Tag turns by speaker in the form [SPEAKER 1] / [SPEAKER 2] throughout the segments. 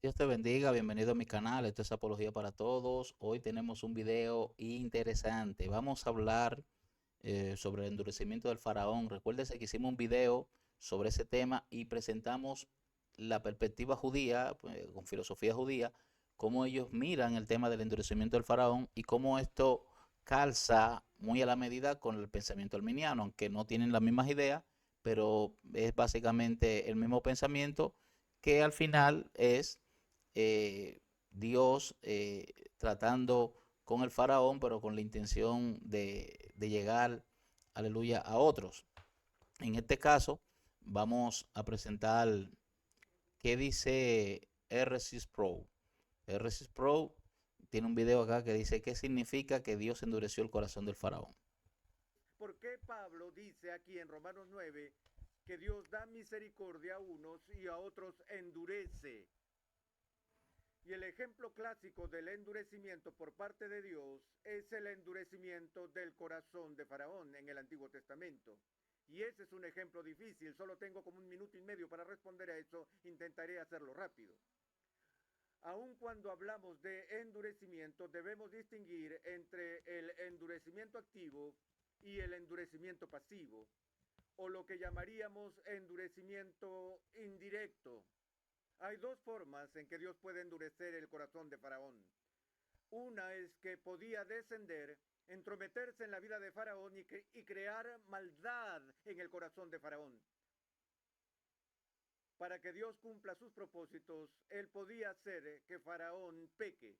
[SPEAKER 1] Dios te bendiga, bienvenido a mi canal, esto es Apología para Todos. Hoy tenemos un video interesante. Vamos a hablar sobre el endurecimiento del faraón. Recuérdese que hicimos un video sobre ese tema y presentamos la perspectiva judía, pues, con filosofía judía, cómo ellos miran el tema del endurecimiento del faraón y cómo esto calza muy a la medida con el pensamiento arminiano, aunque no tienen las mismas ideas, pero es básicamente el mismo pensamiento que al final es Dios tratando con el faraón, pero con la intención de llegar, aleluya, a otros. En este caso, vamos a presentar qué dice RSys Pro. RSys Pro tiene un video acá que dice qué significa que Dios endureció el corazón del faraón.
[SPEAKER 2] ¿Por qué Pablo dice aquí en Romanos 9 que Dios da misericordia a unos y a otros endurece? Y el ejemplo clásico del endurecimiento por parte de Dios es el endurecimiento del corazón de Faraón en el Antiguo Testamento. Y ese es un ejemplo difícil, solo tengo como 1 minuto y medio para responder a eso, intentaré hacerlo rápido. Aun cuando hablamos de endurecimiento, debemos distinguir entre el endurecimiento activo y el endurecimiento pasivo, o lo que llamaríamos endurecimiento indirecto. Hay dos formas en que Dios puede endurecer el corazón de Faraón. Una es que podía descender, entrometerse en la vida de Faraón y crear maldad en el corazón de Faraón. Para que Dios cumpla sus propósitos, él podía hacer que Faraón peque.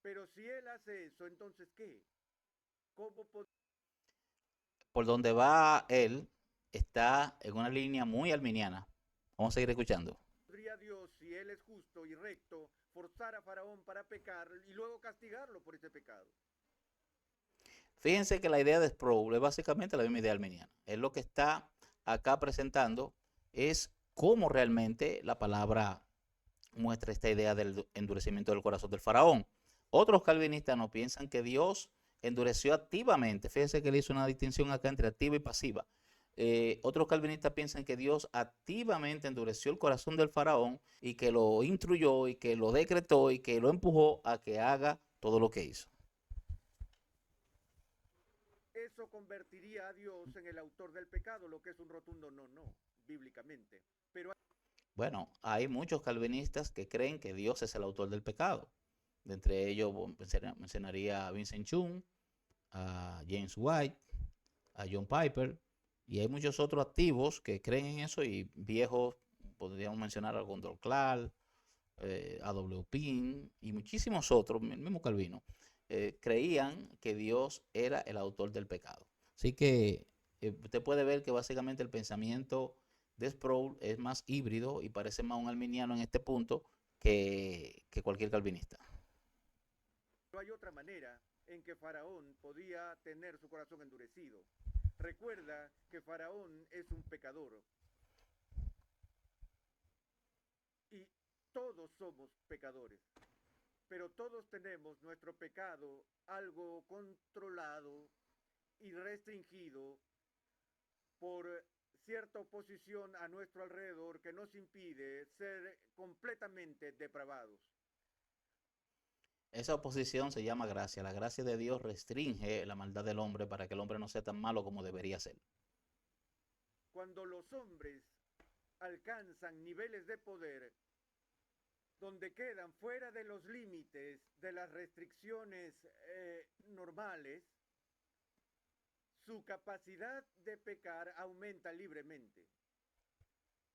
[SPEAKER 2] Pero si él hace eso, entonces ¿qué? ¿Cómo
[SPEAKER 1] Por donde va él, está en una línea muy arminiana. Vamos a seguir escuchando.
[SPEAKER 2] podría Dios, si él es justo y recto, forzar a Faraón para pecar y luego castigarlo por ese pecado?
[SPEAKER 1] Fíjense que la idea de Sproul es básicamente la misma idea arminiana. Él lo que está acá presentando es cómo realmente la palabra muestra esta idea del endurecimiento del corazón del faraón. Otros calvinistas no piensan que Dios endureció activamente. Fíjense que él hizo una distinción acá entre activa y pasiva. Otros calvinistas piensan que Dios activamente endureció el corazón del faraón y que lo instruyó y que lo decretó y que lo empujó a que haga todo lo que hizo.
[SPEAKER 2] Eso convertiría a Dios en el autor del pecado, lo que es un rotundo no, bíblicamente. Pero
[SPEAKER 1] Bueno, hay muchos calvinistas que creen que Dios es el autor del pecado. De entre ellos mencionaría a Vincent Chung, a James White, a John Piper, y hay muchos otros activos que creen en eso y viejos, podríamos mencionar a Gondor Clark, a W. Pin y muchísimos otros, el mismo Calvino, creían que Dios era el autor del pecado. Así que usted puede ver que básicamente el pensamiento de Sproul es más híbrido y parece más un arminiano en este punto que cualquier calvinista.
[SPEAKER 2] no hay otra manera en que Faraón podía tener su corazón endurecido. Recuerda que Faraón es un pecador y todos somos pecadores, pero todos tenemos nuestro pecado algo controlado y restringido por cierta oposición a nuestro alrededor que nos impide ser completamente depravados.
[SPEAKER 1] Esa oposición se llama gracia. La gracia de Dios restringe la maldad del hombre para que el hombre no sea tan malo como debería ser.
[SPEAKER 2] Cuando los hombres alcanzan niveles de poder donde quedan fuera de los límites de las restricciones normales, su capacidad de pecar aumenta libremente.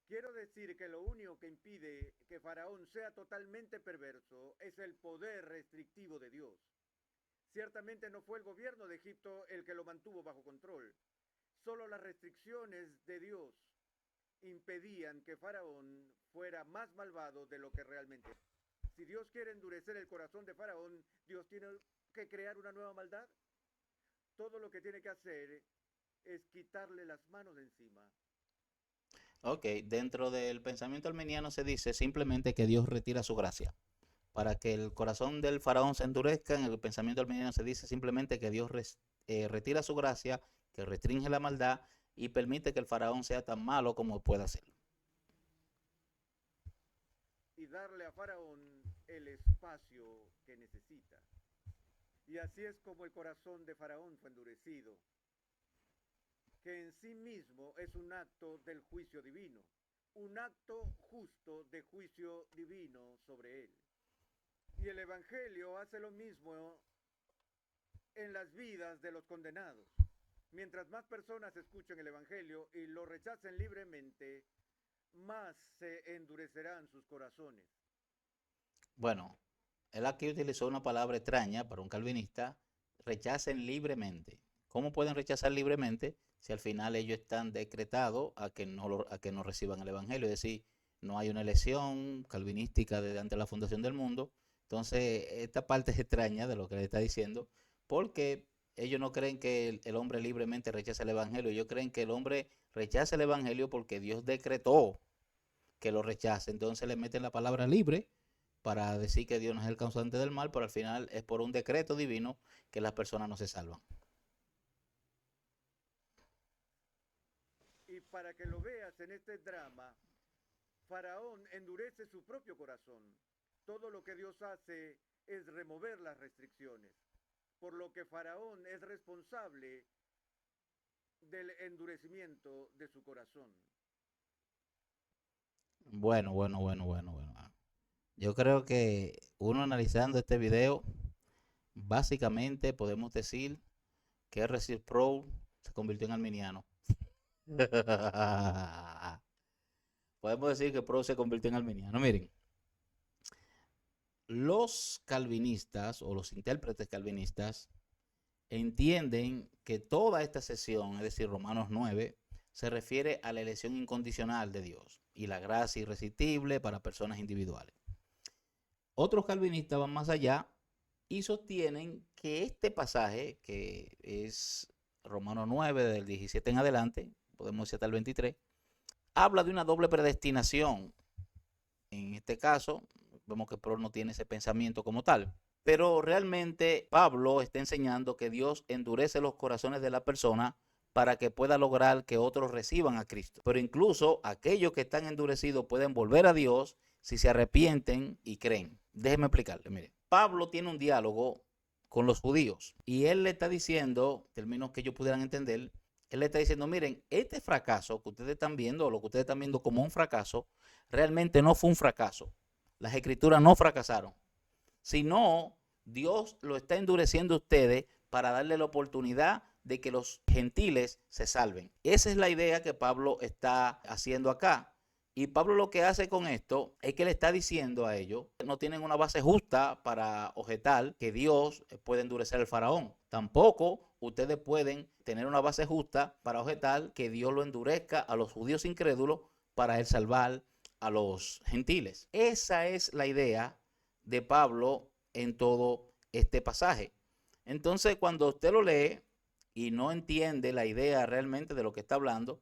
[SPEAKER 2] Quiero decir que lo único que impide que Faraón sea totalmente perverso es el poder restrictivo de Dios. Ciertamente no fue el gobierno de Egipto el que lo mantuvo bajo control. Solo las restricciones de Dios impedían que Faraón fuera más malvado de lo que realmente es. Si Dios quiere endurecer el corazón de Faraón, Dios tiene que crear una nueva maldad. Todo lo que tiene que hacer es quitarle las manos de encima.
[SPEAKER 1] Ok, dentro del pensamiento armeniano se dice simplemente que Dios retira su gracia. Para que el corazón del faraón se endurezca, en el pensamiento armeniano se dice simplemente que Dios retira su gracia, que restringe la maldad y permite que el faraón sea tan malo como pueda ser.
[SPEAKER 2] y darle a Faraón el espacio que necesita. Y así es como el corazón de Faraón fue endurecido, que en sí mismo es un acto del juicio divino, un acto justo de juicio divino sobre él. Y el Evangelio hace lo mismo en las vidas de los condenados. Mientras más personas escuchen el Evangelio y lo rechacen libremente, más se endurecerán sus corazones.
[SPEAKER 1] Bueno, él aquí utilizó una palabra extraña para un calvinista, rechacen libremente. ¿Cómo pueden rechazar libremente si al final ellos están decretados a que a que no reciban el Evangelio? Es decir, no hay una elección calvinística desde antes de la fundación del mundo. Entonces, esta parte es extraña de lo que le está diciendo, porque ellos no creen que el hombre libremente rechaza el Evangelio. Ellos creen que el hombre rechaza el Evangelio porque Dios decretó que lo rechace. Entonces le meten la palabra libre para decir que Dios no es el causante del mal, pero al final es por un decreto divino que las personas no se salvan.
[SPEAKER 2] Y para que lo veas en este drama, Faraón endurece su propio corazón. Todo lo que Dios hace es remover las restricciones, por lo que Faraón es responsable del endurecimiento de su corazón.
[SPEAKER 1] Bueno. Yo creo que uno analizando este video, básicamente podemos decir que R.C. Sproul se convirtió en arminiano. Podemos decir que Sproul se convirtió en arminiano. Miren, los calvinistas o los intérpretes calvinistas entienden que toda esta sesión, es decir, Romanos 9, se refiere a la elección incondicional de Dios y la gracia irresistible para personas individuales. Otros calvinistas van más allá y sostienen que este pasaje, que es Romanos 9, del 17 en adelante, podemos decir hasta el 23, habla de una doble predestinación. En este caso, vemos que Sproul no tiene ese pensamiento como tal. Pero realmente Pablo está enseñando que Dios endurece los corazones de la persona para que pueda lograr que otros reciban a Cristo. Pero incluso aquellos que están endurecidos pueden volver a Dios si se arrepienten y creen. Déjenme explicarle, mire. Pablo tiene un diálogo con los judíos y él le está diciendo, términos que ellos pudieran entender, él le está diciendo, miren, este fracaso que ustedes están viendo, o lo que ustedes están viendo como un fracaso, realmente no fue un fracaso. Las escrituras no fracasaron, sino Dios lo está endureciendo a ustedes para darle la oportunidad de que los gentiles se salven. Esa es la idea que Pablo está haciendo acá. Y Pablo lo que hace con esto es que le está diciendo a ellos que no tienen una base justa para objetar que Dios puede endurecer al faraón. Tampoco ustedes pueden tener una base justa para objetar que Dios lo endurezca a los judíos incrédulos para él salvar a los gentiles. Esa es la idea de Pablo en todo este pasaje. Entonces, cuando usted lo lee y no entiende la idea realmente de lo que está hablando,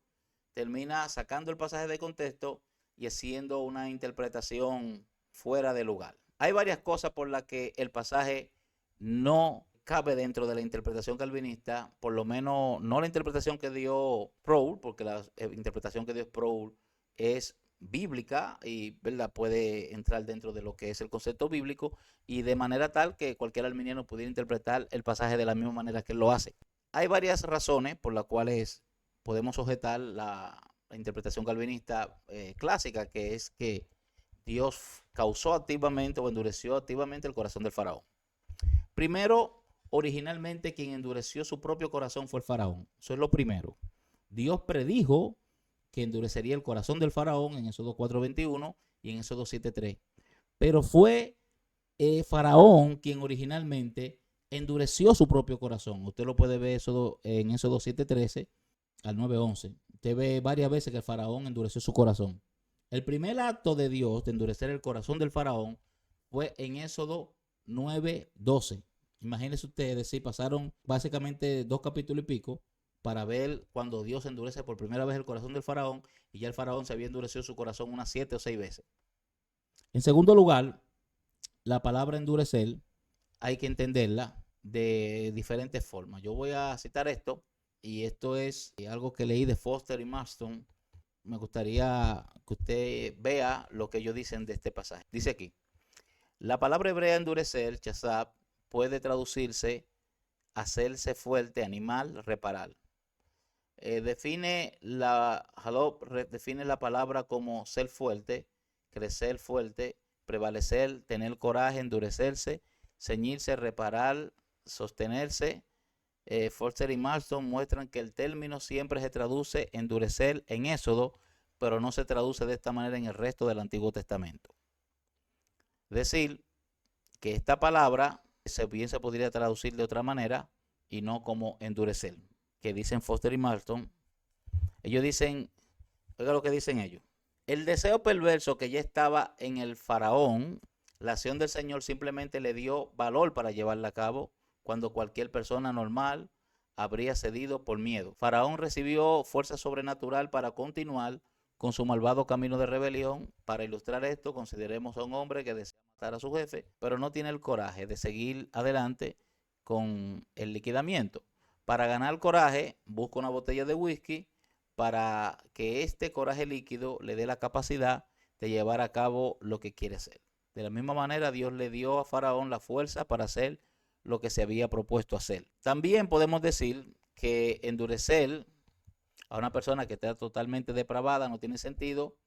[SPEAKER 1] termina sacando el pasaje de contexto y haciendo una interpretación fuera de lugar. Hay varias cosas por las que el pasaje no cabe dentro de la interpretación calvinista, por lo menos no la interpretación que dio Sproul, porque la interpretación que dio Sproul es bíblica y, ¿verdad?, puede entrar dentro de lo que es el concepto bíblico y de manera tal que cualquier arminiano pudiera interpretar el pasaje de la misma manera que él lo hace. Hay varias razones por las cuales podemos objetar la interpretación calvinista clásica, que es que Dios causó activamente o endureció activamente el corazón del faraón. Primero, originalmente quien endureció su propio corazón fue el faraón. Eso es lo primero. Dios predijo que endurecería el corazón del faraón en Éxodo 4:21 y en Éxodo 7:3. Pero fue faraón quien originalmente endureció su propio corazón. Usted lo puede ver en Éxodo 7:13 al 9:11. Usted ve varias veces que el faraón endureció su corazón. El primer acto de Dios de endurecer el corazón del faraón fue en Éxodo 9:12. Imagínense ustedes, si pasaron básicamente 2 capítulos y pico para ver cuando Dios endurece por primera vez el corazón del faraón, y ya el faraón se había endurecido su corazón unas 7 o 6 veces. En segundo lugar, la palabra endurecer hay que entenderla de diferentes formas. Yo voy a citar esto, y esto es algo que leí de Foster y Marston, me gustaría que usted vea lo que ellos dicen de este pasaje. Dice aquí, la palabra hebrea endurecer, chazab, puede traducirse hacerse fuerte, animal, reparar. Define la palabra como ser fuerte, crecer fuerte, prevalecer, tener coraje, endurecerse, ceñirse, reparar, sostenerse. Forster y Marston muestran que el término siempre se traduce endurecer en Éxodo, pero no se traduce de esta manera en el resto del Antiguo Testamento. Es decir, que esta palabra bien se podría traducir de otra manera y no como endurecer, que dicen Foster y Marston. Ellos dicen, oiga lo que dicen ellos, el deseo perverso que ya estaba en el faraón, la acción del Señor simplemente le dio valor para llevarla a cabo cuando cualquier persona normal habría cedido por miedo. Faraón recibió fuerza sobrenatural para continuar con su malvado camino de rebelión. Para ilustrar esto, consideremos a un hombre que desea matar a su jefe, pero no tiene el coraje de seguir adelante con el liquidamiento. Para ganar coraje, busca una botella de whisky para que este coraje líquido le dé la capacidad de llevar a cabo lo que quiere hacer. De la misma manera, Dios le dio a Faraón la fuerza para hacer lo que se había propuesto hacer. También podemos decir que endurecer a una persona que está totalmente depravada no tiene sentido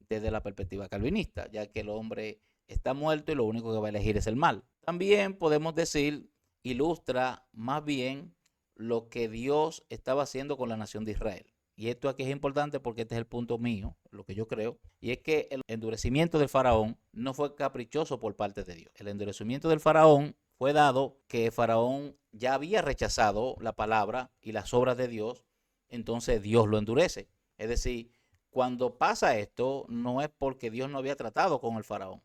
[SPEAKER 1] desde la perspectiva calvinista, ya que el hombre está muerto y lo único que va a elegir es el mal. También podemos decir, ilustra más bien lo que Dios estaba haciendo con la nación de Israel. Y esto aquí es importante porque este es el punto mío, lo que yo creo, y es que el endurecimiento del faraón no fue caprichoso por parte de Dios. El endurecimiento del faraón fue dado que Faraón ya había rechazado la palabra y las obras de Dios, entonces Dios lo endurece. Es decir, cuando pasa esto, no es porque Dios no había tratado con el faraón.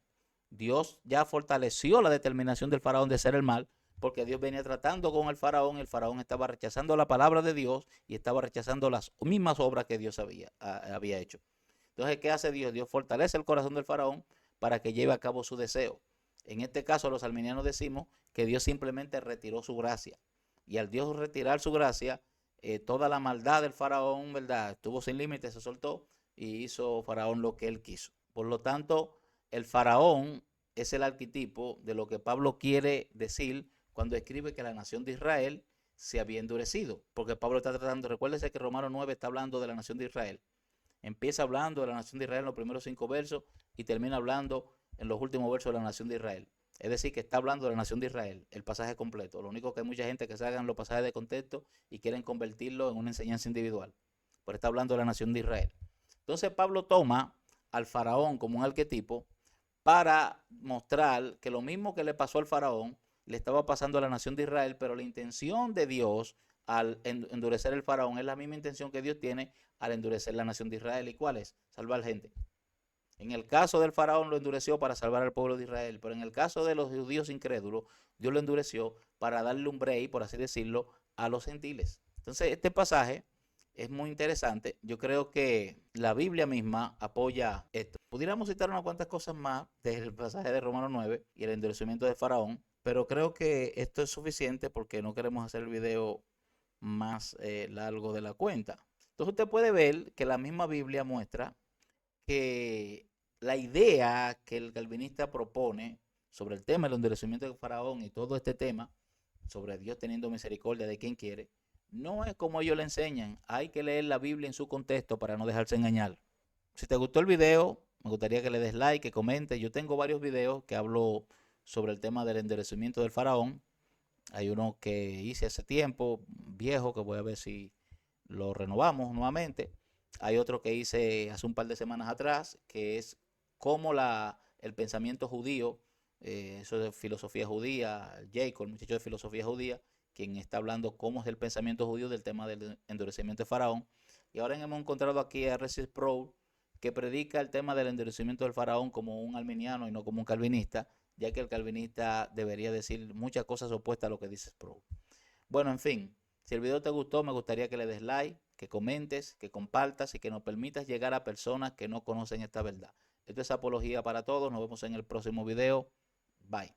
[SPEAKER 1] Dios ya fortaleció la determinación del faraón de hacer el mal, porque Dios venía tratando con el faraón estaba rechazando la palabra de Dios y estaba rechazando las mismas obras que Dios había hecho. Entonces, ¿qué hace Dios? Dios fortalece el corazón del faraón para que lleve a cabo su deseo. En este caso, los arminianos decimos que Dios simplemente retiró su gracia. Y al Dios retirar su gracia, toda la maldad del faraón, ¿verdad?, estuvo sin límites, se soltó y hizo Faraón lo que él quiso. Por lo tanto, el faraón es el arquetipo de lo que Pablo quiere decir cuando escribe que la nación de Israel se había endurecido. Porque Pablo está tratando, recuérdese que Romanos 9 está hablando de la nación de Israel. Empieza hablando de la nación de Israel en los primeros 5 versos y termina hablando en los últimos versos de la nación de Israel. Es decir, que está hablando de la nación de Israel, el pasaje completo. Lo único que hay mucha gente que se hagan los pasajes de contexto y quieren convertirlo en una enseñanza individual. Pero está hablando de la nación de Israel. Entonces Pablo toma al faraón como un arquetipo para mostrar que lo mismo que le pasó al faraón le estaba pasando a la nación de Israel, pero la intención de Dios al endurecer el faraón es la misma intención que Dios tiene al endurecer la nación de Israel. ¿Y cuál es? Salvar gente. En el caso del faraón lo endureció para salvar al pueblo de Israel, pero en el caso de los judíos incrédulos, Dios lo endureció para darle un break, por así decirlo, a los gentiles. Entonces, este pasaje es muy interesante. Yo creo que la Biblia misma apoya esto. Pudiéramos citar unas cuantas cosas más del pasaje de Romanos 9 y el endurecimiento de Faraón, pero creo que esto es suficiente porque no queremos hacer el video más largo de la cuenta. Entonces usted puede ver que la misma Biblia muestra que la idea que el calvinista propone sobre el tema del endurecimiento de Faraón y todo este tema sobre Dios teniendo misericordia de quien quiere, no es como ellos le enseñan. Hay que leer la Biblia en su contexto para no dejarse engañar. Si te gustó el video, me gustaría que le des like, que comentes. Yo tengo varios videos que hablo sobre el tema del endurecimiento del faraón. Hay uno que hice hace tiempo, viejo, que voy a ver si lo renovamos nuevamente. Hay otro que hice hace un par de semanas atrás, que es cómo el pensamiento judío, eso de filosofía judía, Jacob, el muchacho de filosofía judía, quien está hablando cómo es el pensamiento judío del tema del endurecimiento de Faraón. Y ahora hemos encontrado aquí a R.C. Sproul, que predica el tema del endurecimiento del faraón como un arminiano y no como un calvinista, ya que el calvinista debería decir muchas cosas opuestas a lo que dice Sproul. Bueno, en fin, si el video te gustó, me gustaría que le des like, que comentes, que compartas y que nos permitas llegar a personas que no conocen esta verdad. Esto es Apología para Todos. Nos vemos en el próximo video. Bye.